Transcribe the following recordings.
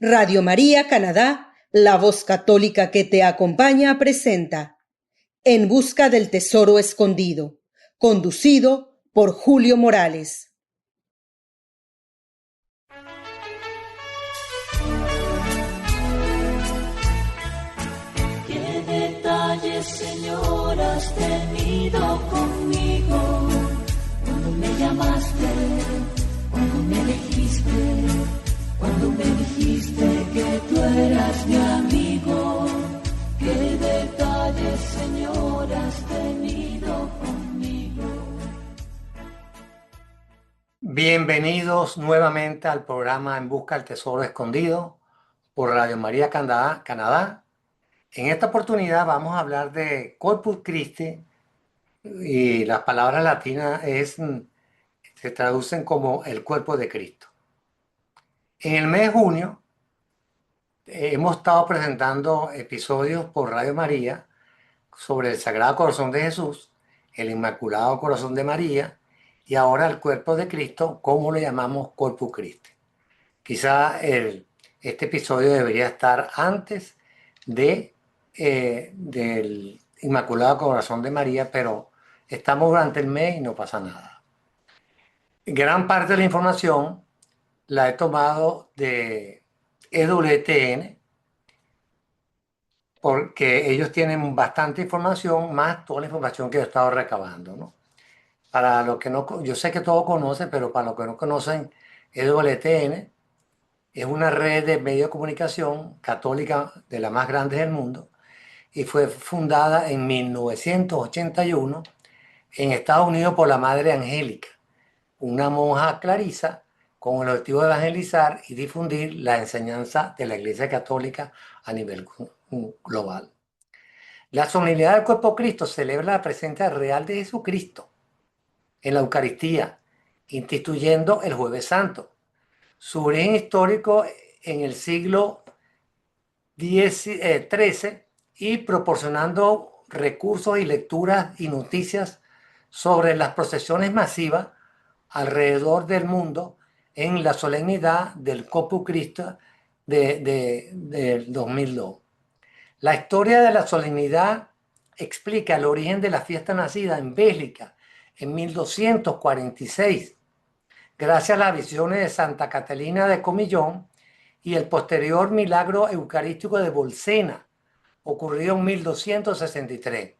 Radio María Canadá, la voz católica que te acompaña, presenta En busca del tesoro escondido, conducido por Julio Morales. Qué detalles, Señor, has tenido conmigo, cuando me llamaste, cuando me elegiste, cuando me dijiste que tú eras mi amigo. Qué detalles, Señor, has tenido conmigo. Bienvenidos nuevamente al programa En Busca del Tesoro Escondido por Radio María Canadá. En esta oportunidad vamos a hablar de Corpus Christi y las palabras latinas se traducen como el cuerpo de Cristo. En el mes de junio hemos estado presentando episodios por Radio María sobre el Sagrado Corazón de Jesús, el Inmaculado Corazón de María y ahora el cuerpo de Cristo, como le llamamos Corpus Christi. Quizá este episodio debería estar antes del Inmaculado Corazón de María, pero estamos durante el mes y no pasa nada. Gran parte de la información la he tomado de EWTN, porque ellos tienen bastante información, más toda la información que yo he estado recabando, ¿no? Para los que no, yo sé que todos conocen, pero para los que no conocen, EWTN es una red de medios de comunicación católica de las más grandes del mundo y fue fundada en 1981 en Estados Unidos por la Madre Angélica, una monja clarisa con el objetivo de evangelizar y difundir la enseñanza de la Iglesia Católica a nivel global. La solemnidad del Cuerpo de Cristo celebra la presencia real de Jesucristo en la Eucaristía, instituyendo el Jueves Santo. Su origen histórico en el siglo XIII y proporcionando recursos y lecturas y noticias sobre las procesiones masivas alrededor del mundo en la solemnidad del Corpus Christi del 2002. La historia de la solemnidad explica el origen de la fiesta nacida en Bélgica en 1246, gracias a las visiones de Santa Catalina de Comillón y el posterior milagro eucarístico de Bolsena, ocurrido en 1263.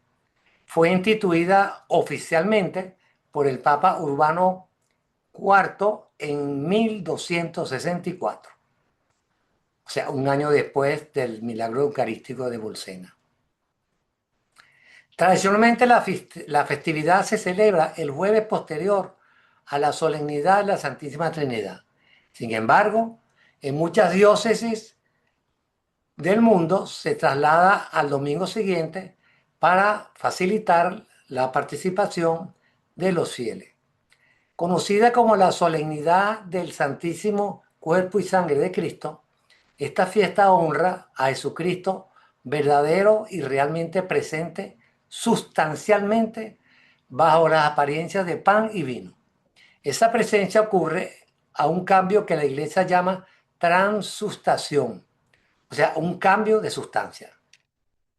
Fue instituida oficialmente por el Papa Urbano IV en 1264, o sea, un año después del milagro eucarístico de Bolsena. Tradicionalmente la festividad se celebra el jueves posterior a la solemnidad de la Santísima Trinidad. Sin embargo, en muchas diócesis del mundo se traslada al domingo siguiente para facilitar la participación de los fieles. Conocida como la solemnidad del Santísimo Cuerpo y Sangre de Cristo, esta fiesta honra a Jesucristo verdadero y realmente presente sustancialmente bajo las apariencias de pan y vino. Esa presencia ocurre a un cambio que la Iglesia llama transustación, o sea, un cambio de sustancia.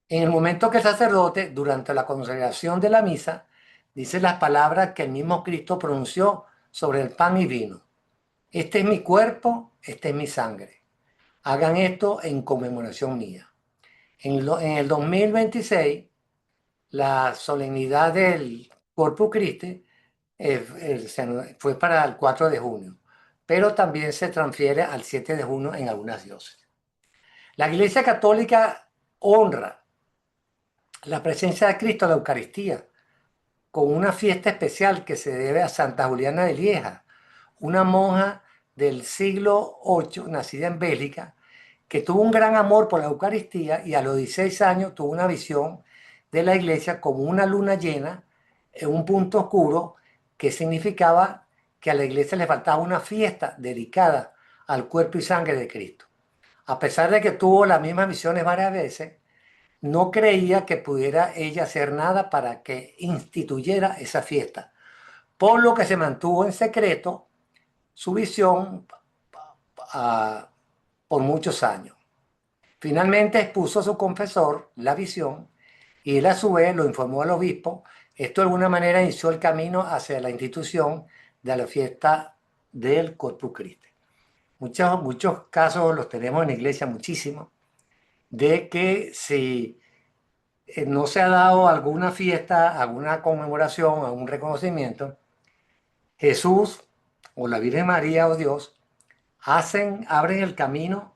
En el momento que el sacerdote, durante la consagración de la misa, dice las palabras que el mismo Cristo pronunció sobre el pan y vino. Este es mi cuerpo, este es mi sangre. Hagan esto en conmemoración mía. En el 2026, la solemnidad del Corpus Christi fue para el 4 de junio, pero también se transfiere al 7 de junio en algunas diócesis. La Iglesia Católica honra la presencia de Cristo en la Eucaristía con una fiesta especial que se debe a Santa Juliana de Lieja, una monja del siglo VIII, nacida en Bélgica, que tuvo un gran amor por la Eucaristía y a los 16 años tuvo una visión de la iglesia como una luna llena en un punto oscuro que significaba que a la iglesia le faltaba una fiesta dedicada al cuerpo y sangre de Cristo. A pesar de que tuvo las mismas visiones varias veces, no creía que pudiera ella hacer nada para que instituyera esa fiesta, por lo que se mantuvo en secreto su visión por muchos años. Finalmente expuso a su confesor la visión y él a su vez lo informó al obispo. Esto de alguna manera inició el camino hacia la institución de la fiesta del Corpus Christi. Muchos casos los tenemos en la iglesia, muchísimos, de que si no se ha dado alguna fiesta, alguna conmemoración, algún reconocimiento, Jesús o la Virgen María o Dios abren el camino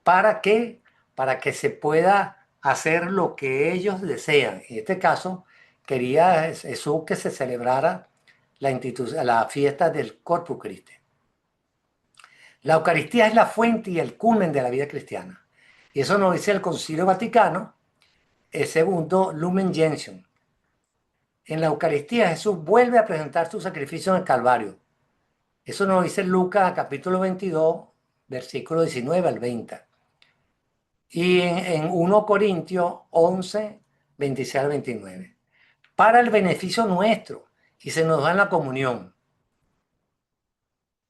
para que, para que se pueda hacer lo que ellos desean. En este caso, quería Jesús que se celebrara la fiesta del Corpus Christi. La Eucaristía es la fuente y el culmen de la vida cristiana. Y eso nos dice el Concilio Vaticano, el segundo Lumen Gentium. En la Eucaristía Jesús vuelve a presentar su sacrificio en el Calvario. Eso nos dice Lucas capítulo 22, versículo 19 al 20. Y en 1 Corintios 11, 26 al 29. Para el beneficio nuestro, y se nos da en la comunión.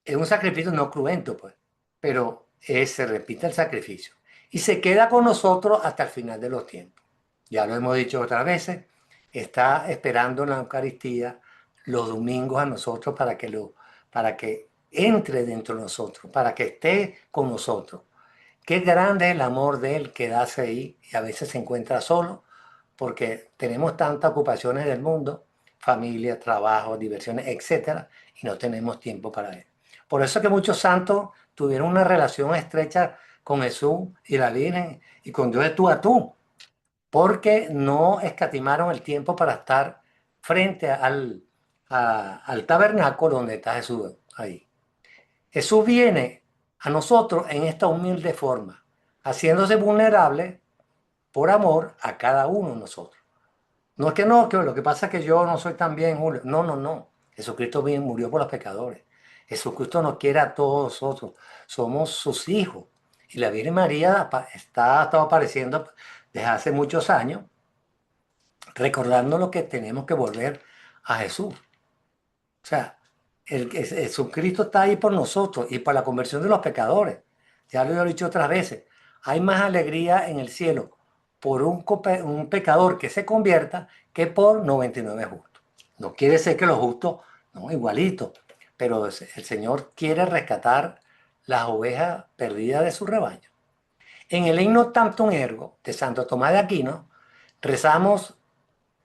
Es un sacrificio no cruento, pues, pero se repite el sacrificio. Y se queda con nosotros hasta el final de los tiempos. Ya lo hemos dicho otras veces, está esperando la Eucaristía los domingos a nosotros para que entre dentro de nosotros, para que esté con nosotros. Qué grande es el amor de Él quedarse ahí y a veces se encuentra solo porque tenemos tantas ocupaciones del mundo, familia, trabajo, diversiones, etcétera, y no tenemos tiempo para Él. Por eso que muchos santos tuvieron una relación estrecha con Jesús y la Virgen y con Dios de tú a tú, porque no escatimaron el tiempo para estar frente al tabernáculo donde está Jesús ahí. Jesús viene a nosotros en esta humilde forma, haciéndose vulnerable por amor a cada uno de nosotros. No es que lo que pasa es que yo no soy tan bien, Julio. No. Jesucristo murió por los pecadores. Jesucristo nos quiere a todos nosotros. Somos sus hijos. Y la Virgen María ha estado apareciendo desde hace muchos años, recordando lo que tenemos que volver a Jesús. O sea, Jesucristo está ahí por nosotros y por la conversión de los pecadores. Ya lo he dicho otras veces. Hay más alegría en el cielo por un pecador que se convierta que por 99 justos. No quiere decir que los justos, no, igualito, pero el Señor quiere rescatar las ovejas perdidas de su rebaño. En el himno Tantum Ergo de Santo Tomás de Aquino rezamos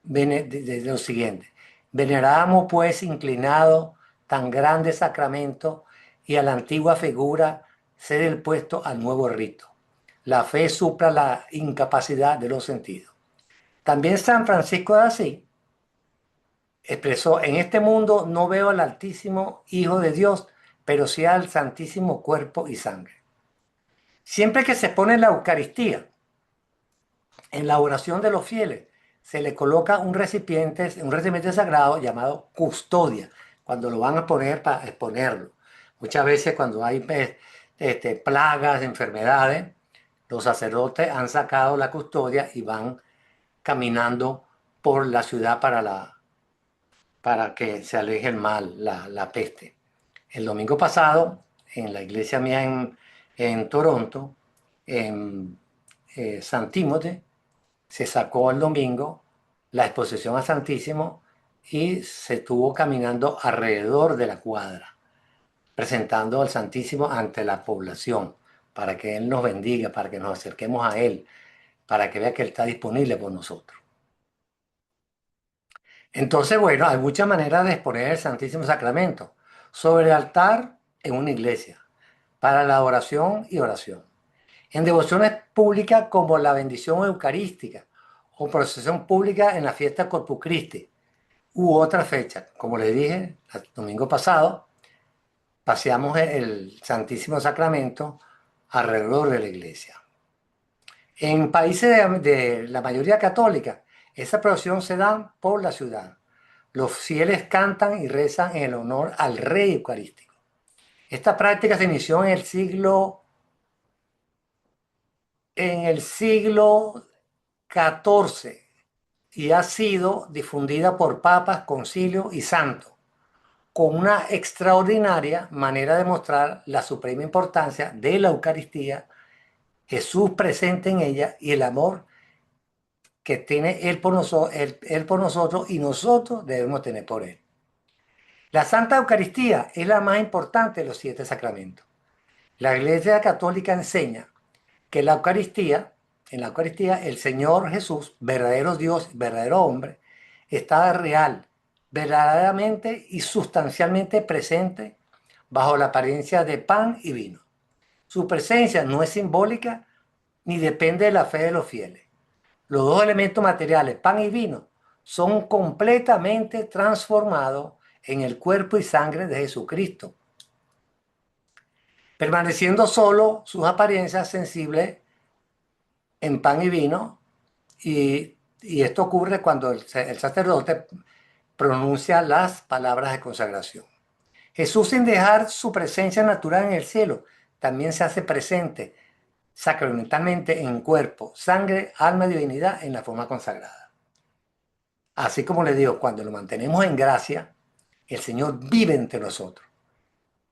de lo siguiente: veneramos pues inclinado tan grande sacramento y a la antigua figura ser el puesto al nuevo rito. La fe supla la incapacidad de los sentidos. También San Francisco de Asís expresó: en este mundo no veo al Altísimo Hijo de Dios, pero sí al Santísimo Cuerpo y Sangre. Siempre que se pone la Eucaristía en la oración de los fieles, se le coloca un recipiente sagrado llamado custodia, cuando lo van a poner para exponerlo. Muchas veces cuando hay plagas, enfermedades, los sacerdotes han sacado la custodia y van caminando por la ciudad para que se aleje el mal, la peste. El domingo pasado, en la iglesia mía en Toronto, en San Timothy, se sacó el domingo la exposición al Santísimo y se estuvo caminando alrededor de la cuadra, presentando al Santísimo ante la población, para que Él nos bendiga, para que nos acerquemos a Él, para que vea que Él está disponible por nosotros. Entonces, bueno, hay muchas maneras de exponer el Santísimo Sacramento. Sobre el altar en una iglesia, para la adoración y oración. En devociones públicas como la bendición eucarística o procesión pública en la fiesta Corpus Christi u otra fecha. Como les dije el domingo pasado, paseamos el Santísimo Sacramento alrededor de la iglesia. En países de la mayoría católica, esa procesión se da por la ciudad. Los fieles cantan y rezan en el honor al Rey Eucarístico. Esta práctica se inició en el siglo XIV y ha sido difundida por papas, concilios y santos, con una extraordinaria manera de mostrar la suprema importancia de la Eucaristía Jesús presente en ella y el amor que tiene él por nosotros y nosotros debemos tener por Él. La Santa Eucaristía es la más importante de los 7 sacramentos. La Iglesia Católica enseña que en la Eucaristía, el Señor Jesús, verdadero Dios, verdadero hombre, está real, verdaderamente y sustancialmente presente bajo la apariencia de pan y vino. Su presencia no es simbólica ni depende de la fe de los fieles. Los dos elementos materiales, pan y vino, son completamente transformados en el cuerpo y sangre de Jesucristo, permaneciendo solo sus apariencias sensibles en pan y vino, y esto ocurre cuando el sacerdote pronuncia las palabras de consagración. Jesús, sin dejar su presencia natural en el cielo, también se hace presente sacramentalmente en cuerpo, sangre, alma y divinidad en la forma consagrada. Así como le digo, cuando lo mantenemos en gracia, el Señor vive entre nosotros.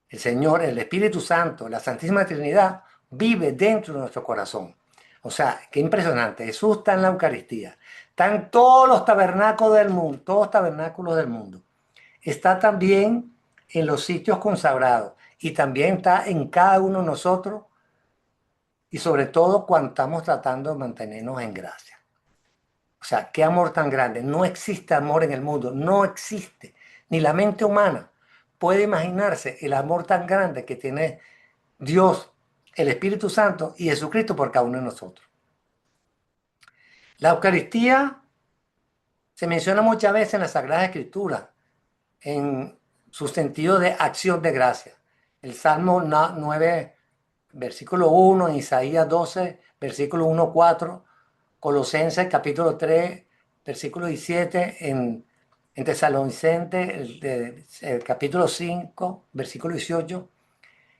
El Señor, el Espíritu Santo, la Santísima Trinidad, vive dentro de nuestro corazón. O sea, qué impresionante. Jesús está en la Eucaristía. Está en todos los tabernáculos del mundo, todos los tabernáculos del mundo. Está también en los sitios consagrados y también está en cada uno de nosotros, y sobre todo cuando estamos tratando de mantenernos en gracia. O sea, qué amor tan grande. No existe amor en el mundo, no existe. Ni la mente humana puede imaginarse el amor tan grande que tiene Dios, el Espíritu Santo y Jesucristo por cada uno de nosotros. La Eucaristía se menciona muchas veces en la Sagrada Escritura, en su sentido de acción de gracia. El Salmo 9, versículo 1, en Isaías 12, versículo 1, 4, Colosenses capítulo 3, versículo 17, en Tesalonicenses el capítulo 5, versículo 18.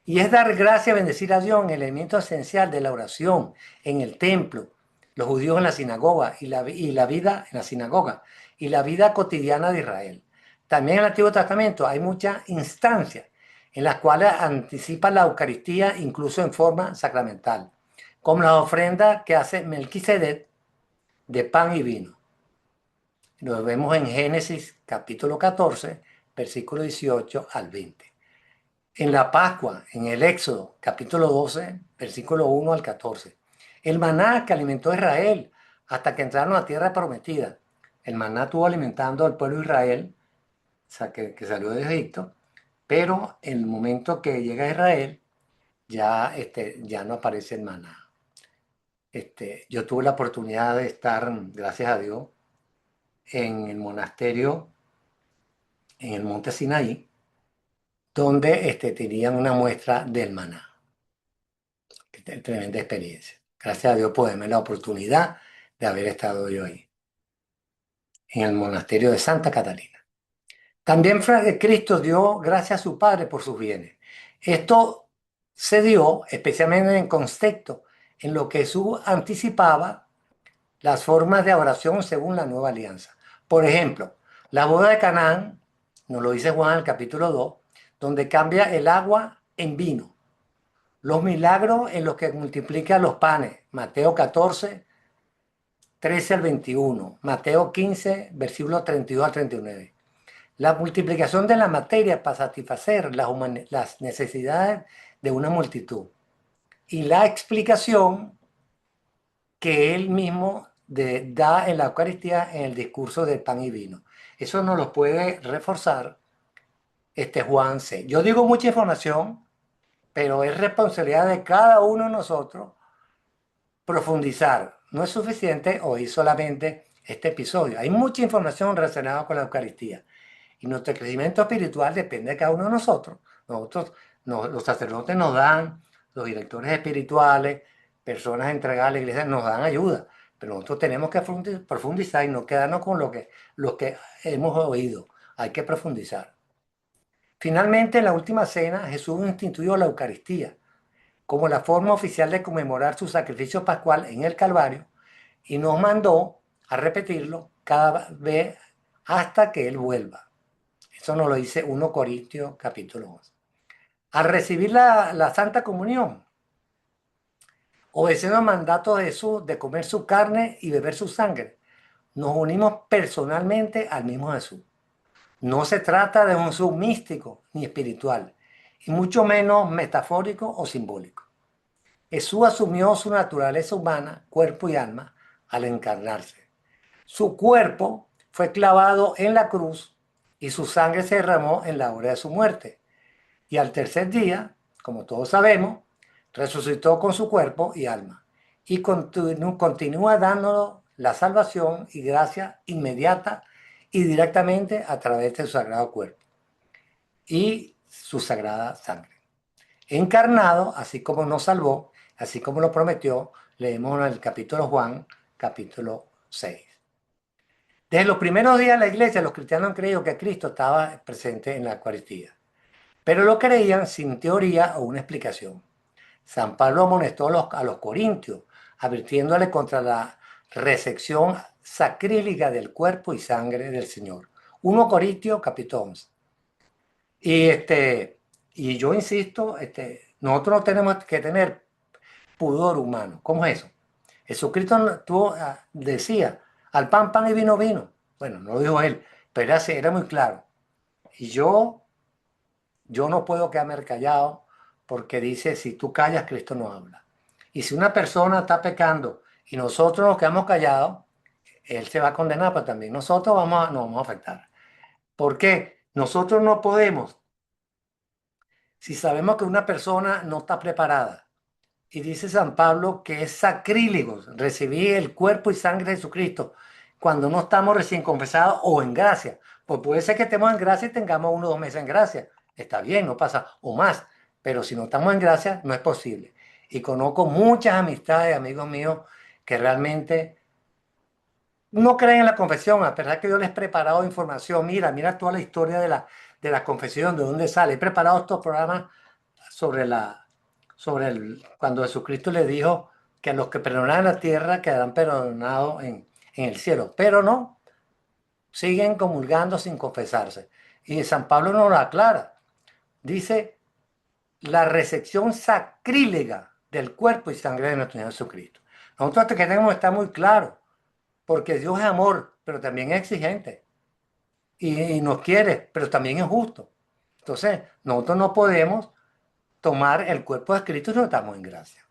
Y es dar gracia, bendecir a Dios, en el elemento esencial de la oración, en el templo, los judíos en la sinagoga y la vida en la sinagoga y la vida cotidiana de Israel. También en el Antiguo Testamento hay muchas instancias en las cuales anticipa la Eucaristía incluso en forma sacramental, como la ofrenda que hace Melquisedec de pan y vino. Lo vemos en Génesis capítulo 14, versículo 18 al 20. En la Pascua, en el Éxodo capítulo 12, versículo 1 al 14. El maná que alimentó a Israel hasta que entraron a la tierra prometida. El maná estuvo alimentando al pueblo de Israel, o sea, que salió de Egipto, pero en el momento que llega a Israel, ya no aparece el maná. Yo tuve la oportunidad de estar, gracias a Dios, en el monasterio, en el monte Sinaí, donde tenían una muestra del maná. Tremenda experiencia. Gracias a Dios por darme la oportunidad de haber estado yo ahí, en el monasterio de Santa Catalina. También Cristo dio gracias a su Padre por sus bienes. Esto se dio especialmente en contexto en lo que Jesús anticipaba las formas de oración según la nueva alianza. Por ejemplo, la boda de Canaán, nos lo dice Juan en el capítulo 2, donde cambia el agua en vino. Los milagros en los que multiplica los panes, Mateo 14, 13 al 21, Mateo 15, versículos 32 al 39. La multiplicación de la materia para satisfacer las necesidades de una multitud. Y la explicación que él mismo da en la Eucaristía en el discurso del pan y vino. Eso nos lo puede reforzar Juan C. Yo digo mucha información, pero es responsabilidad de cada uno de nosotros profundizar. No es suficiente oír solamente este episodio. Hay mucha información relacionada con la Eucaristía. Y nuestro crecimiento espiritual depende de cada uno de nosotros. Los sacerdotes nos dan, los directores espirituales, personas entregadas a la iglesia nos dan ayuda. Pero nosotros tenemos que profundizar y no quedarnos con lo que hemos oído. Hay que profundizar. Finalmente, en la última cena, Jesús instituyó la Eucaristía como la forma oficial de conmemorar su sacrificio pascual en el Calvario y nos mandó a repetirlo cada vez hasta que Él vuelva. Eso nos lo dice 1 Corintios capítulo 11. Al recibir la Santa Comunión, obedeciendo el mandato de Jesús de comer su carne y beber su sangre, nos unimos personalmente al mismo Jesús. No se trata de un Jesús místico ni espiritual, y mucho menos metafórico o simbólico. Jesús asumió su naturaleza humana, cuerpo y alma, al encarnarse. Su cuerpo fue clavado en la cruz y su sangre se derramó en la hora de su muerte. Y al tercer día, como todos sabemos, resucitó con su cuerpo y alma. Y continúa dándonos la salvación y gracia inmediata y directamente a través de su sagrado cuerpo y su sagrada sangre. Encarnado, así como nos salvó, así como lo prometió, leemos en el capítulo Juan, capítulo 6. Desde los primeros días de la iglesia, los cristianos han creído que Cristo estaba presente en la Eucaristía, pero lo creían sin teoría o una explicación. San Pablo amonestó a los corintios, advirtiéndole contra la recepción sacrílega del cuerpo y sangre del Señor. 1 Corintios capítulo 11. Y yo insisto, nosotros no tenemos que tener pudor humano. ¿Cómo es eso? Jesucristo decía, al pan, pan y vino, vino. Bueno, no lo dijo él, pero era muy claro. Y yo no puedo quedarme callado porque dice, si tú callas, Cristo no habla. Y si una persona está pecando y nosotros nos quedamos callados, él se va a condenar, pero también nosotros nos vamos a afectar. ¿Por qué? Nosotros no podemos, si sabemos que una persona no está preparada, y dice San Pablo que es sacrílego recibir el cuerpo y sangre de Jesucristo cuando no estamos recién confesados o en gracia. Pues puede ser que estemos en gracia y tengamos 1 o 2 meses en gracia. Está bien, no pasa, o más. Pero si no estamos en gracia, no es posible. Y conozco muchas amistades, amigos míos, que realmente no creen en la confesión, a pesar que yo les he preparado información. Mira toda la historia de la confesión, de dónde sale. He preparado estos programas sobre cuando Jesucristo le dijo que a los que perdonan en la tierra quedarán perdonados en el cielo, pero no, siguen comulgando sin confesarse. Y San Pablo nos lo aclara. Dice, la recepción sacrílega del cuerpo y sangre de nuestro Señor Jesucristo. Nosotros tenemos que estar muy claros, porque Dios es amor, pero también es exigente. Y nos quiere, pero también es justo. Entonces, nosotros no podemos tomar el cuerpo de Cristo si no estamos en gracia.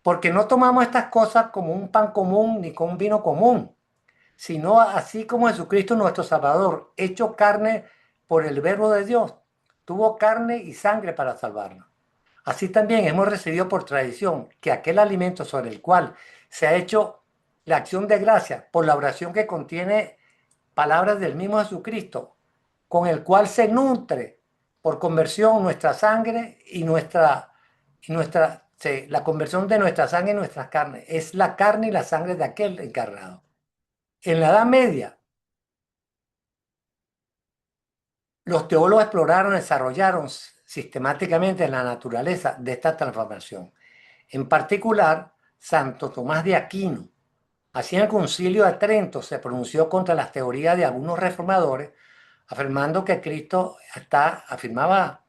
Porque no tomamos estas cosas como un pan común ni con un vino común, sino así como Jesucristo nuestro Salvador, hecho carne por el verbo de Dios, tuvo carne y sangre para salvarnos. Así también hemos recibido por tradición que aquel alimento sobre el cual se ha hecho la acción de gracia por la oración que contiene palabras del mismo Jesucristo, con el cual se nutre por conversión nuestra sangre y la conversión de nuestra sangre y nuestras carnes. Es la carne y la sangre de aquel encarnado. En la Edad Media, los teólogos exploraron, desarrollaron sistemáticamente la naturaleza de esta transformación. En particular, Santo Tomás de Aquino, así en el Concilio de Trento, se pronunció contra las teorías de algunos reformadores, afirmando que afirmaba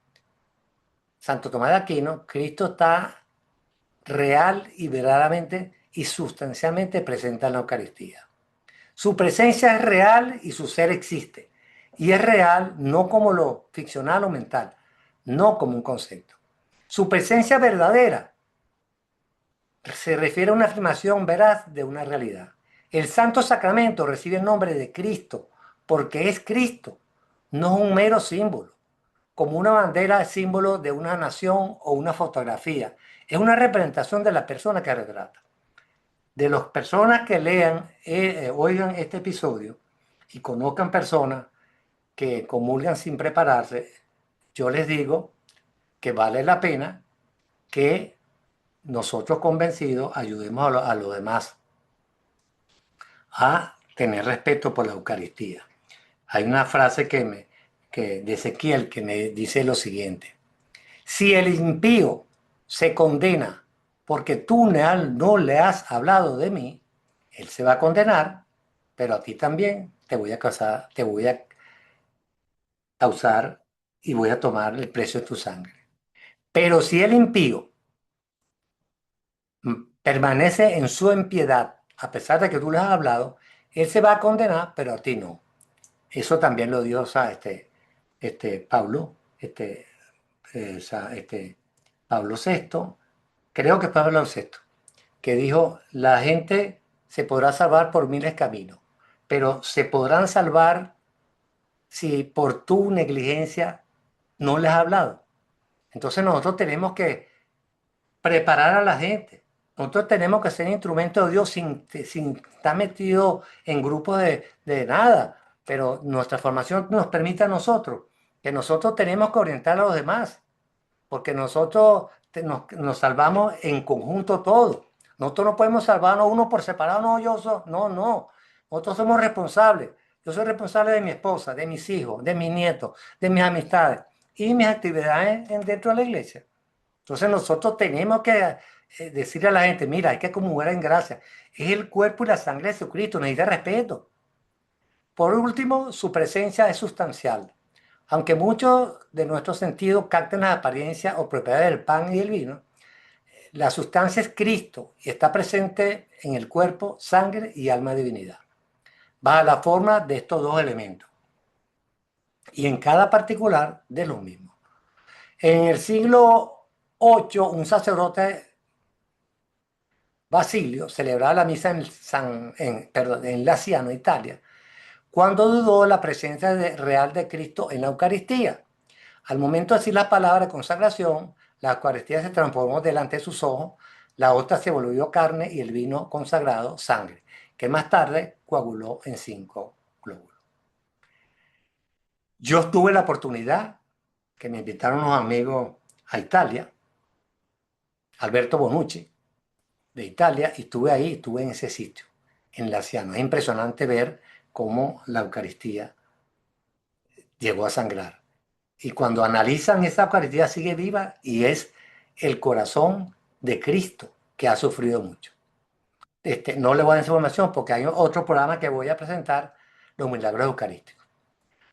Santo Tomás de Aquino, Cristo está real y verdaderamente y sustancialmente presente en la Eucaristía. Su presencia es real y su ser existe. Y es real no como lo ficcional o mental, no como un concepto. Su presencia verdadera se refiere a una afirmación veraz de una realidad. El Santo Sacramento recibe el nombre de Cristo porque es Cristo, no es un mero símbolo, como una bandera símbolo de una nación o una fotografía. Es una representación de la persona que retrata. De las personas que lean, oigan este episodio y conozcan personas que comulgan sin prepararse, yo les digo que vale la pena que nosotros convencidos ayudemos a los demás a tener respeto por la Eucaristía. Hay una frase de Ezequiel que me dice lo siguiente: si el impío se condena porque tú no le has hablado de mí, él se va a condenar, pero a ti también te voy a causar y voy a tomar el precio de tu sangre. Pero si el impío permanece en su impiedad, a pesar de que tú le has hablado, él se va a condenar, pero a ti no. Eso también lo dio, o sea, Pablo, Pablo VI, creo que fue Pablo VI, que dijo, la gente se podrá salvar por miles de caminos, pero se podrán salvar si por tu negligencia no les has hablado. Entonces nosotros tenemos que preparar a la gente. Nosotros tenemos que ser instrumentos de Dios sin estar metidos en grupos de nada, pero nuestra formación nos permite a nosotros, que nosotros tenemos que orientar a los demás, porque nosotros nos salvamos en conjunto todos. Nosotros no podemos salvarnos uno por separado, no. Nosotros somos responsables. Yo soy responsable de mi esposa, de mis hijos, de mis nietos, de mis amistades y mis actividades dentro de la iglesia. Entonces nosotros tenemos que decirle a la gente, mira, hay que comulgar en gracia. Es el cuerpo y la sangre de Jesucristo, necesita respeto. Por último, su presencia es sustancial. Aunque muchos de nuestros sentidos capten las apariencias o propiedades del pan y del vino, la sustancia es Cristo y está presente en el cuerpo, sangre y alma de divinidad, bajo la forma de estos dos elementos. Y en cada particular de los mismos. En el siglo VIII, un sacerdote Basilio celebraba la misa en Laciano, Italia, cuando dudó de la presencia real de Cristo en la Eucaristía. Al momento de decir la palabra de consagración, la Eucaristía se transformó delante de sus ojos, la hostia se volvió carne y el vino consagrado sangre, que más tarde coaguló en 5 glóbulos. Yo tuve la oportunidad, que me invitaron unos amigos a Italia, Alberto Bonucci, de Italia, y estuve ahí, estuve en ese sitio, en Laciano. Es impresionante ver cómo la Eucaristía llegó a sangrar. Y cuando analizan, esa Eucaristía sigue viva y es el corazón de Cristo, que ha sufrido mucho. No le voy a dar información porque hay otro programa que voy a presentar, los milagros eucarísticos.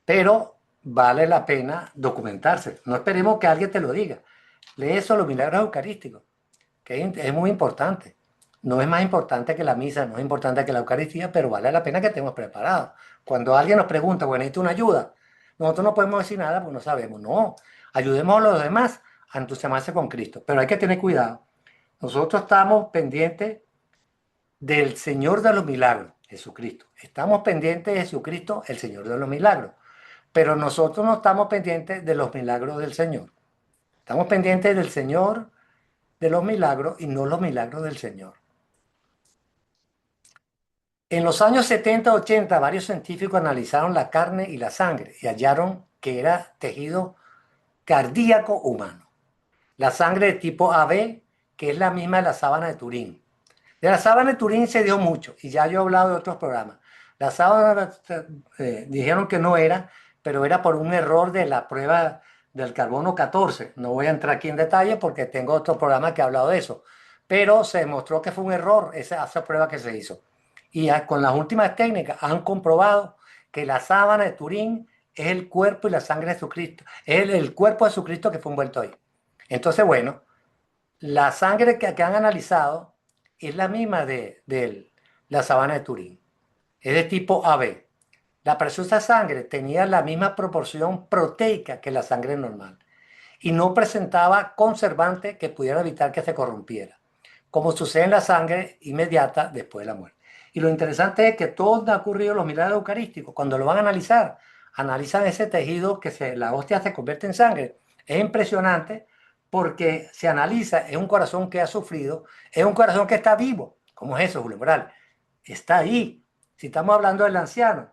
Pero vale la pena documentarse. No esperemos que alguien te lo diga. Lee eso, los milagros eucarísticos, que es muy importante. No es más importante que la misa, no es importante que la Eucaristía, pero vale la pena que estemos preparados. Cuando alguien nos pregunta, bueno, ¿necesito una ayuda? Nosotros no podemos decir nada porque no sabemos. No, ayudemos a los demás a entusiasmarse con Cristo. Pero hay que tener cuidado. Nosotros estamos pendientes del Señor de los milagros, Jesucristo. Estamos pendientes de Jesucristo, el Señor de los milagros. Pero nosotros no estamos pendientes de los milagros del Señor. Estamos pendientes del Señor de los milagros y no los milagros del Señor. En los años 70-80, varios científicos analizaron la carne y la sangre y hallaron que era tejido cardíaco humano. La sangre de tipo AB, que es la misma de la sábana de Turín. De la sábana de Turín se dio mucho, y ya yo he hablado de otros programas. La sábana dijeron que no era, pero era por un error de la prueba del carbono 14. No voy a entrar aquí en detalle porque tengo otro programa que ha hablado de eso. Pero se demostró que fue un error esa prueba que se hizo. Y con las últimas técnicas han comprobado que la sábana de Turín es el cuerpo y la sangre de Jesucristo. Es el cuerpo de Jesucristo que fue envuelto ahí. Entonces, bueno, la sangre que han analizado es la misma de la sábana de Turín. Es de tipo AB. La preciosa sangre tenía la misma proporción proteica que la sangre normal y no presentaba conservante que pudiera evitar que se corrompiera, como sucede en la sangre inmediata después de la muerte. Y lo interesante es que todo ha ocurrido en los milagros eucarísticos. Cuando lo van a analizar, analizan ese tejido que la hostia se convierte en sangre. Es impresionante porque se analiza, es un corazón que ha sufrido, es un corazón que está vivo. ¿Cómo es eso, Julio Moral? Está ahí. Si estamos hablando del anciano,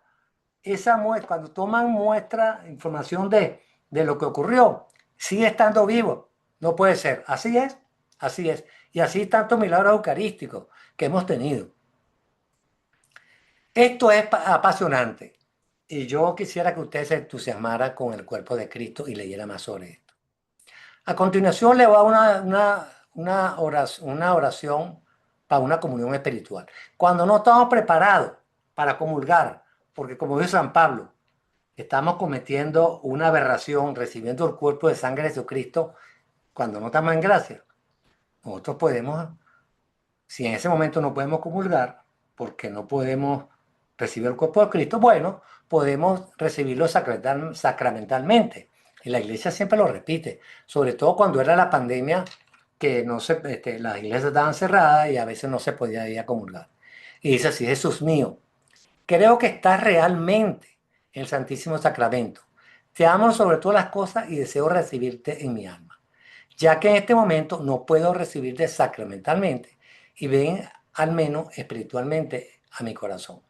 esa muestra, cuando toman muestra, información de lo que ocurrió, sigue estando vivo. No puede ser. Así es, así es. Y así tantos milagros eucarísticos que hemos tenido. Esto es apasionante. Y yo quisiera que usted se entusiasmara con el cuerpo de Cristo y leyera más sobre esto. A continuación le voy a una oración para una comunión espiritual. Cuando no estamos preparados para comulgar, porque como dice San Pablo, estamos cometiendo una aberración, recibiendo el cuerpo de sangre de Jesucristo cuando no estamos en gracia. Nosotros podemos Si en ese momento no podemos comulgar, porque no podemos recibir el cuerpo de Cristo, bueno, podemos recibirlo sacramentalmente. Y la iglesia siempre lo repite, sobre todo cuando era la pandemia, que no se, las iglesias estaban cerradas y a veces no se podía ir a comulgar. Y dice así: Jesús mío, creo que estás realmente en el Santísimo Sacramento. Te amo sobre todas las cosas y deseo recibirte en mi alma, ya que en este momento no puedo recibirte sacramentalmente, y ven al menos espiritualmente a mi corazón.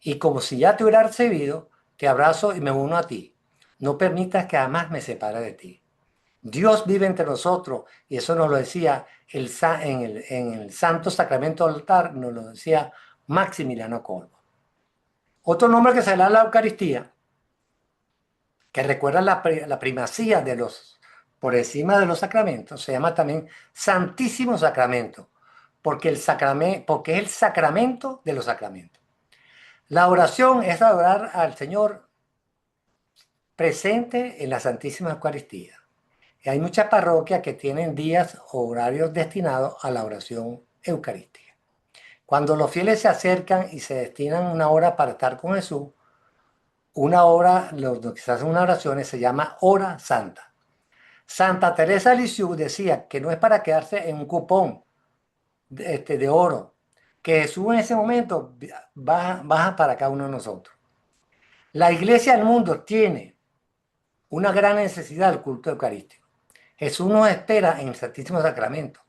Y como si ya te hubiera recibido, te abrazo y me uno a ti. No permitas que jamás me separe de ti. Dios vive entre nosotros, y eso nos lo decía en el Santo Sacramento del altar, nos lo decía Maximiliano Kolbe. Otro nombre que se le da a la Eucaristía, que recuerda la primacía de los, por encima de los sacramentos, se llama también Santísimo Sacramento, porque es el sacramento de los sacramentos. La oración es adorar al Señor presente en la Santísima Eucaristía. Y hay muchas parroquias que tienen días o horarios destinados a la oración eucarística. Cuando los fieles se acercan y se destinan una hora para estar con Jesús, una hora, lo que se hacen unas oraciones, se llama hora santa. Santa Teresa de Lisieux decía que no es para quedarse en un cupón de oro, que Jesús en ese momento baja para cada uno de nosotros. La iglesia del mundo tiene una gran necesidad del culto eucarístico. Jesús nos espera en el Santísimo Sacramento.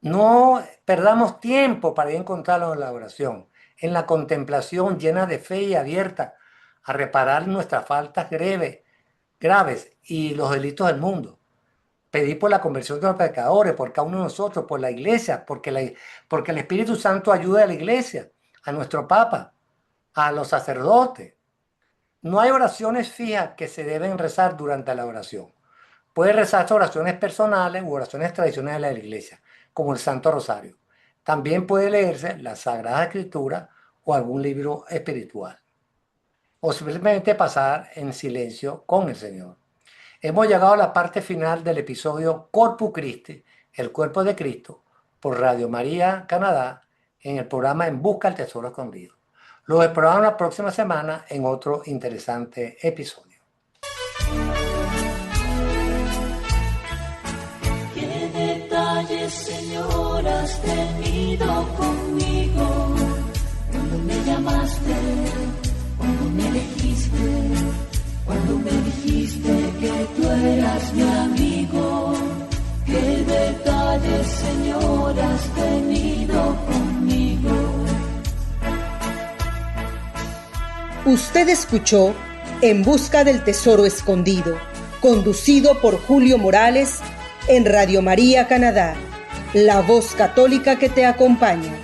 No perdamos tiempo para ir a encontrarlo en la oración, en la contemplación llena de fe y abierta a reparar nuestras faltas graves y los delitos del mundo. Pedir por la conversión de los pecadores, por cada uno de nosotros, por la iglesia, porque el Espíritu Santo ayuda a la iglesia, a nuestro Papa, a los sacerdotes. No hay oraciones fijas que se deben rezar durante la oración. Puede rezarse oraciones personales u oraciones tradicionales de la iglesia, como el Santo Rosario. También puede leerse la Sagrada Escritura o algún libro espiritual, o simplemente pasar en silencio con el Señor. Hemos llegado a la parte final del episodio Corpus Christi, el cuerpo de Cristo, por Radio María Canadá, en el programa En Busca del Tesoro Escondido. Los esperamos la próxima semana en otro interesante episodio. ¿Qué detalles, Señor, has tenido conmigo? Cuando me llamaste, cuando me elegiste, cuando me dijiste que tú eras mi amigo. ¿Qué detalles, Señor, has tenido conmigo? Usted escuchó En Busca del Tesoro Escondido, conducido por Julio Morales en Radio María Canadá, la voz católica que te acompaña.